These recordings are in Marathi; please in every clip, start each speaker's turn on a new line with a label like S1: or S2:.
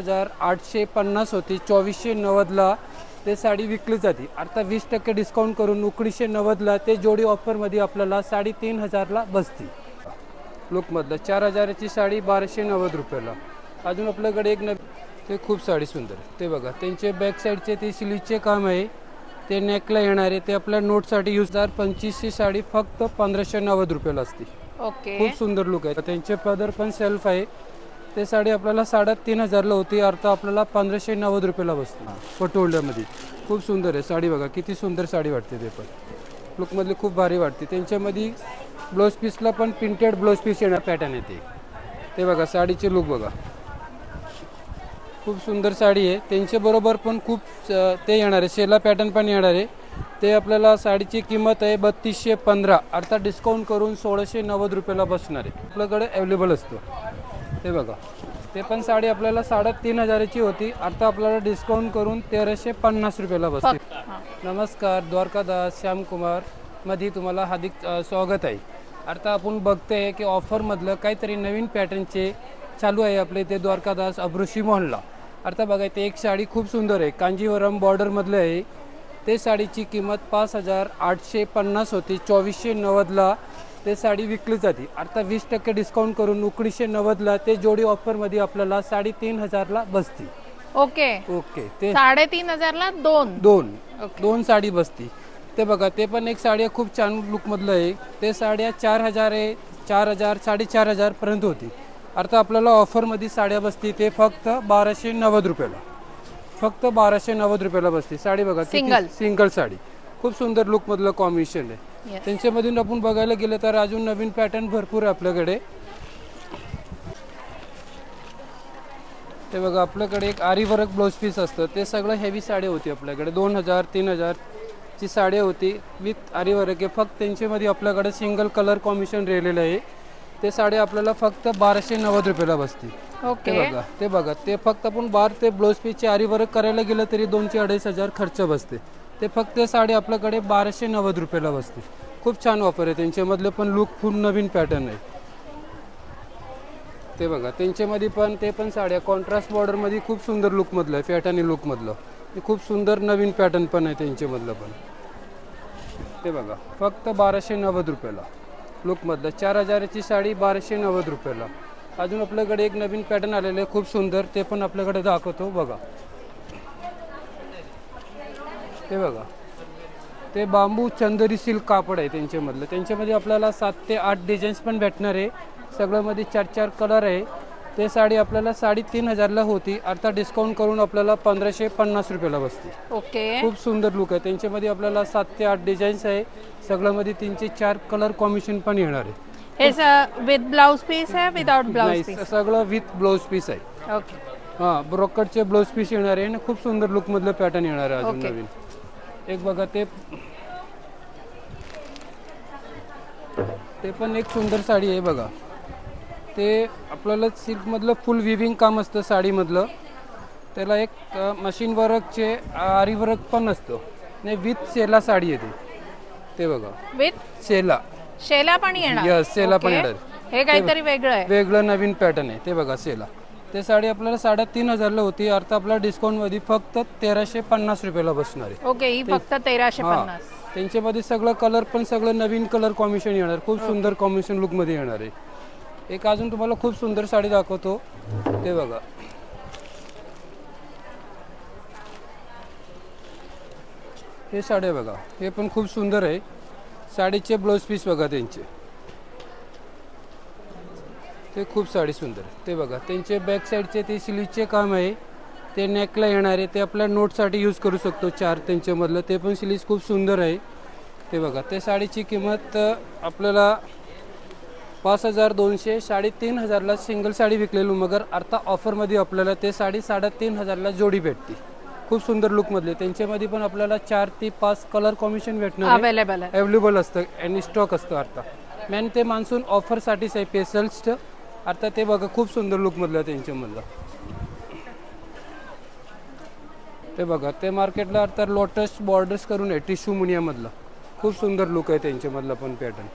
S1: 1850 होती, 2490ला ते साडी विकली जाते. आता 20% डिस्काउंट करून 1990ला ते जोडी ऑफरमध्ये आपल्याला 3500ला बसते. लुकमधलं 4000ची साडी 1290 रुपयाला. अजून आपल्याकडे एक ते खूप साडी सुंदर आहे ते बघा. त्यांचे बॅक साईडचे ते सिलीचे काम आहे, ते नेकला येणार आहे, ते आपल्या नोटसाठी यूज. 2500ची साडी फक्त 1590 रुपयाला असते.
S2: ओके,
S1: खूप सुंदर लुक आहे. त्यांचे पदर पण सेल्फ आहे. ते साडी आपल्याला 3500ला होती, आता आपल्याला 1590 रुपयाला बसते पटोल्यामध्ये. खूप सुंदर आहे साडी बघा, किती सुंदर साडी वाटते. ते पण लुकमधली खूप भारी वाटते. त्यांच्यामध्ये ब्लाऊज पीसला पण प्रिंटेड ब्लाऊज पीस येणार पॅटर्न येते. ते बघा साडीचे लुक बघा, खूप सुंदर साडी आहे. त्यांच्याबरोबर पण खूप ते येणार आहे, शेला पॅटर्न पण येणार आहे. ते आपल्याला साडीची किंमत आहे 3215, अर्थात डिस्काउंट करून 1690 रुपयाला बसणार आहे. आपल्याकडे अवेलेबल असतो. ते बघा, ते पण साडी आपल्याला 3500ची होती, आता आपल्याला डिस्काउंट करून 1350 रुपयाला बसते. नमस्कार, द्वारकादास श्यामकुमार मध्ये तुम्हाला हार्दिक स्वागत आहे. आता आपण बघतोय की ऑफरमधलं काहीतरी नवीन पॅटर्नचे चालू आहे आपले ते द्वारकादास अब्रुशी मॉलला. आता बघा, ते एक साडी खूप सुंदर आहे, कांजीवरम बॉर्डरमधलं आहे. ते साडीची किंमत 5850 होती, 2490ला ते साडी विकली जाते. आता 20% डिस्काउंट करून 1990ला ते जोडी ऑफरमध्ये आपल्याला 3500ला बसते.
S2: ओके,
S1: ते
S2: 3500ला
S1: दोन साडी बसती. ते बघा, ते पण एक साडी खूप छान लुकमधलं आहे. ते साड्या 4000 आहे, 4000 4500 पर्यंत होती. आता आपल्याला ऑफरमध्ये साड्या बसती ते फक्त 1290 रुपयाला. फक्त 1290 रुपयाला बसते साडी बघा. सिंगल साडी, खूप सुंदर लुकमधलं कॉम्बिनेशन आहे. त्यांच्यामधून आपण बघायला गेलं तर अजून नवीन पॅटर्न भरपूर आहे आपल्याकडे. ते बघा, आपल्याकडे एक आरी वर्क ब्लाऊज पीस असतं, ते सगळं हेवी साडी होती आपल्याकडे. 2000 3000ची साडी होती विथ आरी वर्क आहे. फक्त त्यांच्यामध्ये आपल्याकडे सिंगल कलर कॉम्बिनेशन राहिलेलं आहे. ते साडी आपल्याला फक्त 1290 रुपयाला बसते. ते बघा, ते फक्त आपण बार ते ब्लाऊज पीसचे आरी वर्क करायला गेलं तरी 2,000-2,500 खर्च बसते. ते फक्त साडी आपल्याकडे 1290 रुपयाला बसते. खूप छान ऑफर आहे त्यांच्यामधले पण लुक फुल नवीन पॅटर्न आहे. ते बघा, त्यांच्यामध्ये पण ते पण साड्या कॉन्ट्रास्ट बॉर्डरमध्ये खूप सुंदर लुकमधलं आहे, पॅटर्नी लुकमधलं. ते खूप सुंदर नवीन पॅटर्न पण आहे त्यांच्यामधलं पण. ते बघा, फक्त 1290 रुपयाला लुकमधलं. 4000ची साडी 1290 रुपयाला. अजून आपल्याकडे एक नवीन पॅटर्न आलेलं आहे खूप सुंदर, ते पण आपल्याकडे दाखवतो बघा. ते बघा, ते बांबू चंदरी सिल्क कापड आहे त्यांच्यामधलं. त्यांच्यामध्ये आपल्याला 7 ते 8 डिझाईन्स पण भेटणार आहे. सगळ्यामध्ये 4-4 कलर आहे. ते साडी आपल्याला 3500ला होती, आता डिस्काउंट करून आपल्याला 1550 रुपयाला बसते.
S2: ओके,
S1: खूप सुंदर लुक आहे. त्यांच्यामध्ये आपल्याला 7 ते 8 डिझाईन्स आहे. सगळ्यामध्ये 3 ते 4 कलर कॉम्बिनेशन पण येणार आहे.
S2: हे विथ ब्लाउज पीस आहे, विदाउट ब्लाउज पीस?
S1: सगळं विथ ब्लाउज पीस आहे.
S2: ओके,
S1: हां, ब्रोकटचे ब्लाउज पीस येणार आहे आणि खूप सुंदर लुकमधलं पॅटर्न येणार आहे अजून नवीन. एक बघा, ते पण एक सुंदर साडी आहे बघा. ते आपल्याला सिल्कमधलं फुल विविंग काम असतं साडीमधलं. त्याला एक मशीन वर्कचे आरी वर्क पण असतं आणि विथ शेला साडी येते. ते बघा,
S2: विथ
S1: शेला
S2: पण येणार.
S1: यस, शेला पण येणार.
S2: हे काहीतरी वेगळं आहे,
S1: वेगळं नवीन पॅटर्न आहे. ते बघा, शेला. ते साडी आपल्याला 3500ला होती, आता आपल्या डिस्काउंटमध्ये फक्त 1350 रुपयाला बसणार आहे.
S2: ओके, ही फक्त 1350.
S1: त्यांच्यामध्ये सगळं कलर पण सगळं नवीन कलर कॉम्बिनेशन येणार, खूप सुंदर कॉम्बिनेशन लुकमध्ये येणार आहे. एक अजून तुम्हाला खूप सुंदर साडी दाखवतो. ते बघा, हे साडी बघा, हे पण खूप सुंदर आहे. साडीचे ब्लाऊज पीस बघा त्यांचे, ते खूप साडी सुंदर आहे. ते बघा, त्यांचे बॅक साईडचे ते सिलीचे काम आहे, ते नेकला येणार आहे. ते आपल्या नोटसाठी यूज करू शकतो 4 त्यांच्यामधलं. ते पण सिलीज खूप सुंदर आहे. ते बघा, ते साडीची किंमत आपल्याला 5200, 3500ला सिंगल साडी विकलेली, मगर आता ऑफरमध्ये आपल्याला ते साडी 3500ला जोडी भेटते. खूप सुंदर लुकमधले. त्यांच्यामध्ये पण आपल्याला 4 ते 5 कलर कॉम्बिनेशन भेटणार, अवेलेबल असतं आणि स्टॉक असतं. आता मॅन ते मान्सून ऑफरसाठीच आहे स्पेशल्स्ट. आता ते बघा, खूप सुंदर लुकमधलं त्यांच्यामधलं. ते बघा, ते मार्केटला आता लोटस बॉर्डर्स करून आहे टिश्यू मुनियामधलं. खूप सुंदर लुक आहे त्यांच्यामधलं पण पॅटर्न.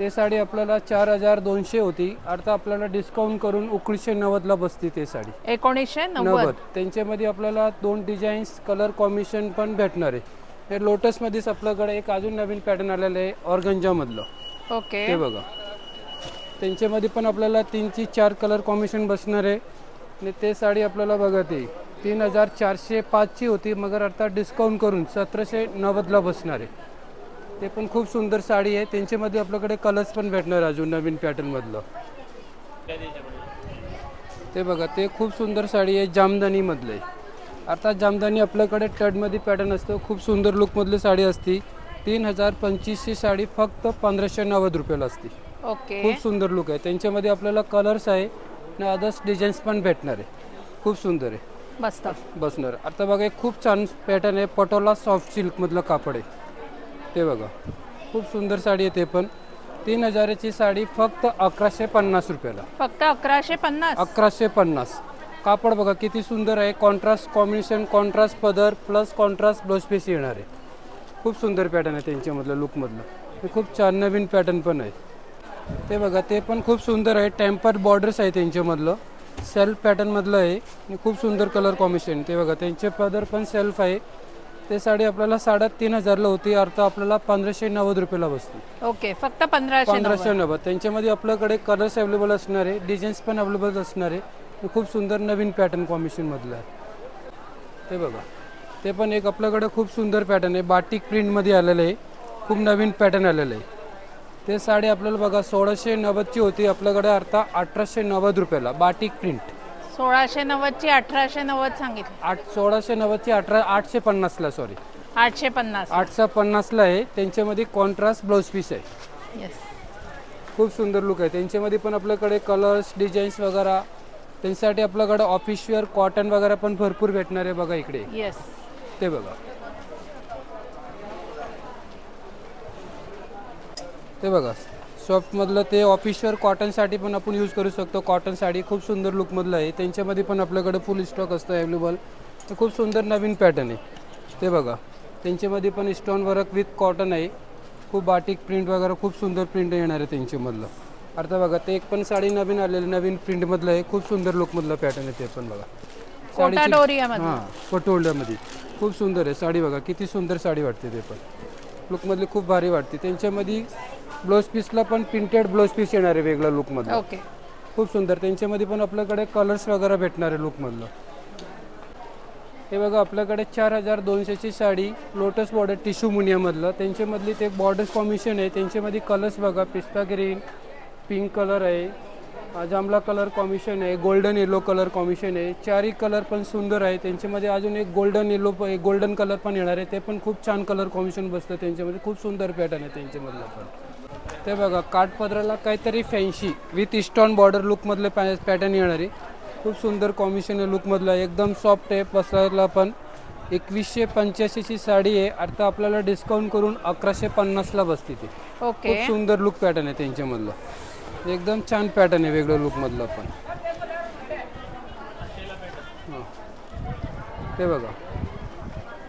S1: ते साडी आपल्याला 4200 होती, आता आपल्याला डिस्काउंट करून 1990ला बसती ते साडी.
S2: 1990.
S1: त्यांच्यामध्ये आपल्याला 2 डिझाईन्स कलर कॉम्बिनेशन पण भेटणार आहे. हे लोटसमध्येच आपल्याकडे एक अजून नवीन पॅटर्न आलेलं आहे ऑर्गंजामधलं.
S2: ओके.
S1: ते बघा, त्यांच्यामध्ये पण आपल्याला 3 ते 4 कलर कॉम्बिनेशन बसणार आहे. आणि ते साडी आपल्याला बघा ती 3405ची होती, मगर आता डिस्काउंट करून 1790ला बसणार आहे. ते पण खूप सुंदर साडी आहे. त्यांच्यामध्ये आपल्याकडे कलर्स पण भेटणार अजून नवीन पॅटर्नमधलं. ते बघा, ते खूप सुंदर साडी आहे, जामदानीमधलं आहे. आता जामदानी आपल्याकडे टडमध्ये पॅटर्न असतो, खूप सुंदर लुकमधली साडी असती. 3025ची साडी फक्त 1590 रुपयाला असते.
S2: ओके.
S1: खूप सुंदर लुक आहे. त्यांच्यामध्ये आपल्याला कलर्स आहे आणि अदर्स डिझाईन्स पण भेटणार आहे. खूप सुंदर आहे,
S2: मस्त
S1: बसणार. आता बघा, एक खूप छान पॅटर्न आहे, पटोला सॉफ्ट सिल्कमधलं कापड आहे. ते बघा, खूप सुंदर साडी आहे. ते पण 3000ची साडी फक्त 1150 रुपयाला.
S2: फक्त 1150.
S1: 1150. कापड बघा किती सुंदर आहे, कॉन्ट्रास्ट कॉम्बिनेशन, कॉन्ट्रास्ट पदर प्लस कॉन्ट्रास्ट ब्लाउज पीस येणार आहे. खूप सुंदर पॅटर्न आहे त्यांच्यामधलं लुकमधलं. हे खूप छान नवीन पॅटर्न पण आहे. ते बघा, ते पण खूप सुंदर आहे, टेम्पर बॉर्डर्स आहे त्यांच्यामधलं, सेल्फ पॅटर्नमधलं आहे आणि खूप सुंदर कलर कॉम्बिनेशन. ते बघा, त्यांचे पदर पण सेल्फ आहे. ते साडी आपल्याला 3500ला होती, आता आपल्याला 1590 रुपयाला बसते.
S2: ओके, फक्त 1590.
S1: 1590. त्यांच्यामध्ये आपल्याकडे कलर्स अवेलेबल असणार आहे, डिझाईन्स पण अवेलेबल असणार आहे. खूप सुंदर नवीन पॅटर्न कॉम्बिनेशनमधलं आहे. ते बघा, ते पण एक आपल्याकडे खूप सुंदर पॅटर्न आहे, बाटिक प्रिंटमध्ये आलेलं आहे, खूप नवीन पॅटर्न आलेलं आहे. ते साडी आपल्याला बघा 1690ची होती, आपल्याकडे आता 1890 रुपयाला बाटिक प्रिंट.
S2: 1690ची 1890 सांगितली.
S1: 1690ची 850ला, सॉरी
S2: 850.
S1: 850ला आहे. त्यांच्यामध्ये कॉन्ट्रास्ट ब्लाउज पीस आहे.
S2: येस.
S1: खूप सुंदर लुक आहे. त्यांच्यामध्ये पण आपल्याकडे कलर्स डिझाईन्स वगैरे, त्यांच्यासाठी आपल्याकडे ऑफिशियल कॉटन वगैरे पण भरपूर भेटणार आहे. बघा इकडे,
S2: येस.
S1: ते बघा, ते बघा सॉफ्टमधलं ते ऑफिशियल कॉटनसाठी पण आपण यूज करू शकतो. कॉटन साडी खूप सुंदर लुकमधलं आहे. त्यांच्यामध्ये पण आपल्याकडे फुल स्टॉक असतं अवेलेबल. ते खूप सुंदर नवीन पॅटर्न आहे. ते बघा, त्यांच्यामध्ये पण स्टोन वर्क विथ कॉटन आहे, खूप बाटिक प्रिंट वगैरे, खूप सुंदर प्रिंट येणार आहे त्यांच्यामधलं. आता बघा, ते एक पण साडी नवीन आलेली, नवीन प्रिंटमधलं आहे, खूप सुंदर लुकमधलं पॅटर्न आहे. ते पण बघा,
S2: कोटाडोरियामध्ये.
S1: पटोल्यामध्ये खूप सुंदर आहे साडी. बघा किती सुंदर साडी वाटते, ते पण लुकमधली खूप भारी वाटते. त्यांच्यामध्ये ब्लाउज पीसला पण प्रिंटेड ब्लाउज पीस येणार आहे वेगळा लुकमधलं.
S2: ओके.
S1: खूप सुंदर. त्यांच्यामध्ये पण आपल्याकडे कलर्स वगैरे भेटणार आहे लुकमधलं. हे बघा, आपल्याकडे 4200ची साडी लोटस बॉर्डर टिश्यू मुनियामधलं, त्यांच्यामधली ते बॉर्डर्स कॉम्बिनेशन आहे. त्यांच्यामध्ये कलर्स बघा, पिस्ता ग्रीन, पिंक कलर आहे, जांभळा कलर कॉम्बिनेशन आहे, गोल्डन येलो कलर कॉम्बिनेशन आहे. चारही कलर पण सुंदर आहे. त्यांच्यामध्ये अजून एक गोल्डन येलो, गोल्डन कलर पण येणार आहे. ते पण खूप छान कलर कॉम्बिनेशन बसतं त्यांच्यामध्ये. खूप सुंदर पॅटर्न आहे त्यांच्यामधलं पण. ते बघा, काठपदराला काहीतरी फॅन्सी विथ स्टोन बॉर्डर लुकमधले पॅटर्न येणार आहे. खूप सुंदर कॉम्बिनेशन आहे लुकमधलं, एकदम सॉफ्ट आहे, बसायला पण. 2185ची साडी आहे, आता आपल्याला डिस्काउंट करून 1150ला बसते ती.
S2: ओके.
S1: खूप सुंदर लुक पॅटर्न आहे त्यांच्यामधलं, एकदम छान पॅटर्न आहे वेगळं लुकमधलं पण. ते बघा,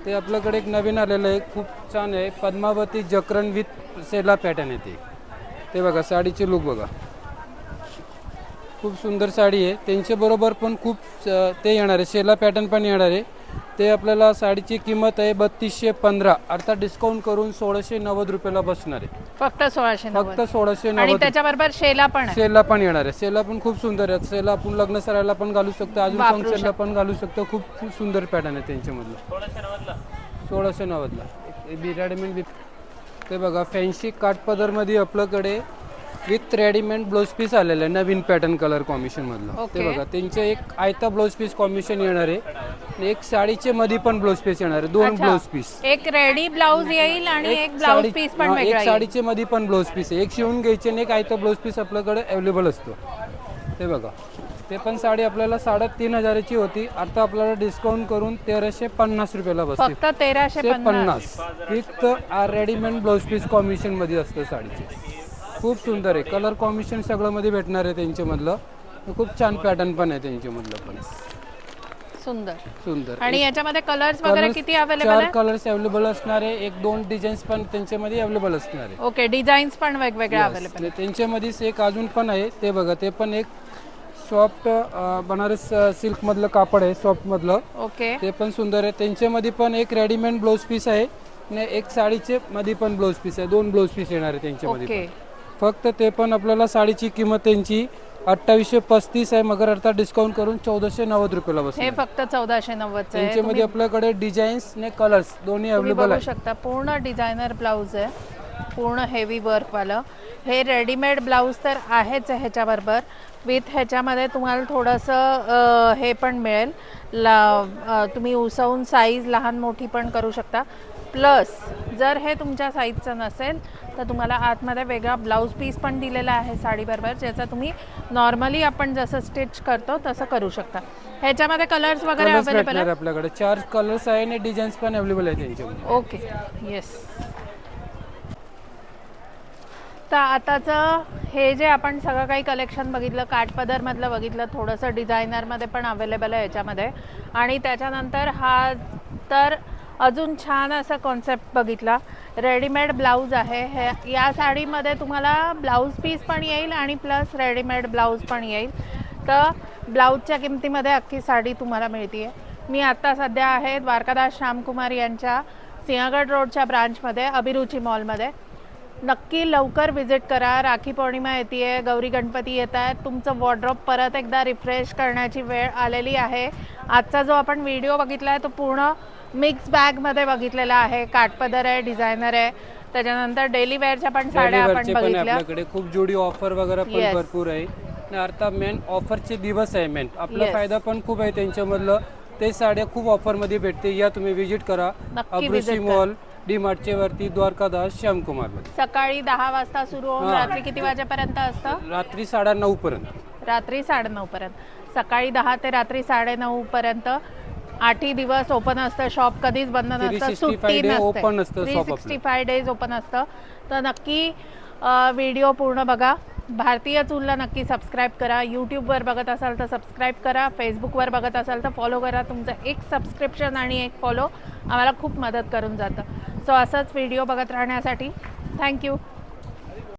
S1: ते आपल्याकडे एक नवीन आलेलं आहे, खूप छान आहे, पद्मावती जकरन विथ सेला पॅटर्न आहे ते बघा, साडीचे लुक बघा, खूप सुंदर साडी आहे. त्यांच्याबरोबर पण खूप ते येणार आहे, सेला पॅटर्न पण येणार आहे. ते आपल्याला साडीची किंमत आहे 3215, अर्थात डिस्काउंट करून 1690 रुपयाला बसणार आहे.
S2: फक्त 1690.
S1: फक्त 1690.
S2: आणि त्याच्याबरोबर शेला पण आहे.
S1: सेला पण येणार आहे. सेला पण खूप सुंदर आहे. सेला आपण लग्न सरायला पण घालू शकतो, अजून फंक्शनला पण घालू शकतो. खूप खूप सुंदर पॅटर्न आहे त्यांच्यामधलं. 1690ला रेडीमेड. ते बघा, फॅन्सी काठपदरमध्ये आपल्याकडे विथ रेडीमेड ब्लाउज पीस आलेलं आहे, नवीन पॅटर्न कलर कॉम्बिनेशन मधलं. ते बघा, त्यांचे एक आयता ब्लाउज पीस कॉम्बिनेशन येणार आहे आणि एक साडीचे मध्ये पण ब्लाउज पीस येणार आहे, दोन ब्लाउज पीस.
S2: एक रेडी ब्लाउज येईल आणि एक ब्लाउज पीस पण वेगळा येईल.
S1: एक साडीचे मध्ये पण ब्लाउज पीस आहे, एक शिवून घ्यायचे आणि एक आयता ब्लाउज पीस आपल्याकडे अवेलेबल असतो. ते बघा, ते पण साडी आपल्याला 3500ची होती, आता आपल्याला डिस्काउंट करून 1350 रुपयाला बसते.
S2: फक्त 1350
S1: with readymade blouse piece combination मध्ये असतं साडीचे. खूप सुंदर आहे, कलर कॉम्बिनेशन सगळं मध्ये भेटणार आहे त्यांच्यामधलं. खूप छान पॅटर्न पण आहे त्यांच्यामधलं पण.
S2: सुंदर
S1: सुंदर.
S2: आणि याच्यामध्ये कलर्स वगैरे किती अवेलेबल
S1: 4
S2: आहे?
S1: कलर्स अवेलेबल असणार आहे, 1-2 डिझाईन्स पण त्यांच्यामध्ये अवेलेबल असणार आहे.
S2: ओके, डिझाईन्स पण वेगवेगळे अवेलेबल.
S1: त्यांच्यामध्येच एक अजून पण आहे, ते बघा, ते पण एक सॉफ्ट बनारस सिल्क मधलं कापड आहे, सॉफ्ट मधलं.
S2: ओके,
S1: ते पण सुंदर आहे. त्यांच्यामध्ये पण एक रेडीमेड ब्लाऊज पीस आहे आणि एक साडीचे मध्ये पण ब्लाऊज पीस आहे. 2 ब्लाऊज पीस येणार आहे त्यांच्यामध्ये
S2: ओके.
S1: पण. फक्त ते पण आपल्याला साडीची किंमत त्यांची 2835 आहे, मगर आता डिस्काउंट करून 1490 रुपयाला
S2: हे
S1: बसणार.
S2: फक्त 1490 आहे.
S1: त्यांच्यामध्ये आपल्याकडे डिझाईन्स आणि कलर्स दोन्ही
S2: तुम्ही
S1: अवेलेबल
S2: बघू
S1: आहे.
S2: शकता पूर्ण डिझायनर ब्लाऊज आहे, पूर्ण हेवी वर्कवालं. हे रेडीमेड ब्लाऊज तर आहेच आहे, ह्याच्याबरोबर विथ ह्याच्यामध्ये तुम्हाला थोडंसं हे पण मिळेल, तुम्ही उसवून साईज लहान मोठी पण करू शकता. प्लस जर हे तुमच्या साईजचं नसेल तर तुम्हाला आतमध्ये वेगळा ब्लाऊज पीस पण दिलेला आहे साडीबरोबर, ज्याचा तुम्ही नॉर्मली आपण जसं स्टिच करतो तसं करू शकता. ह्याच्यामध्ये कलर्स वगैरे
S1: कलर्स
S2: अवेलेबल
S1: भेटणार
S2: आहे?
S1: आपल्याकडे 4 कलर्स आहे आणि डिझाईन्स पण अवेलेबल आहे त्यांच्यामध्ये.
S2: Okay, yes. तर आताचं हे जे आपण सगळं काही कलेक्शन बघितलं, काठपदरमधलं बघितलं, थोडंसं डिझायनरमध्ये पण अवेलेबल आहे याच्यामध्ये. आणि त्याच्यानंतर हा तर अजून छान असा कॉन्सेप्ट बघितला, रेडीमेड ब्लाऊज आहे. हे या साडीमध्ये तुम्हाला ब्लाऊज पीस पण येईल आणि प्लस रेडीमेड ब्लाऊज पण येईल. तर ब्लाऊजच्या किमतीमध्ये अख्खी साडी तुम्हाला मिळते. मी आत्ता सध्या आहे द्वारकादास श्यामकुमार यांच्या सिंहगड रोडच्या ब्रांचमध्ये, अभिरुची मॉलमध्ये. नक्की लवकर विजिट करा. राखी पौर्णिमा येते आहे, गौरी गणपती येत आहेत. तुमचं वॉर्डरोब परत एकदा रिफ्रेश करण्याची वेळ आलेली आहे. आजचा जो आपण व्हिडिओ बघितला आहे तो पूर्ण मिक्स बॅगमध्ये बघितलेला आहे. काठपदर आहे, डिझायनर आहे, त्याच्यानंतर डेली वेअरच्या पण साड्या आपण बघितल्या.
S1: आपल्याकडे खूप जोडी ऑफर वगैरे पण
S2: Yes.
S1: भरपूर आहे. आणि आता मेन ऑफरचे दिवस आहे. मेन आपला
S2: Yes.
S1: फायदा पण खूप आहे त्यांच्यामधलं. ते साड्या खूप ऑफरमध्ये भेटते. या तुम्ही विजिट करा,
S2: नक्की
S1: अब्रुची
S2: visit करा.
S1: मॉल, डी मार्टच्या वरती, द्वारकादास श्यामकुमारमध्ये.
S2: सकाळी 10 वाजता सुरू होऊन रात्री किती वाजेपर्यंत असतं?
S1: रात्री 9:30 पर्यंत.
S2: रात्री 9:30 पर्यंत. सकाळी 10 ते रात्री 9:30 पर्यंत 8ही दिवस ओपन असतं. शॉप कधीच बंद नसतं,
S1: 365
S2: सुट्टी
S1: day
S2: नसते.
S1: open असतं shop आपलं.
S2: 365 डेज ओपन असतं. तर नक्की व्हिडिओ पूर्ण बघा. भारतीय चूलला नक्की सबस्क्राईब करा. यूट्यूबवर बघत असाल तर सबस्क्राईब करा. फेसबुकवर बघत असाल तर फॉलो करा. तुमचं एक सबस्क्रिप्शन आणि एक फॉलो आम्हाला खूप मदत करून जातं. सो असंच व्हिडिओ बघत राहण्यासाठी थँक्यू.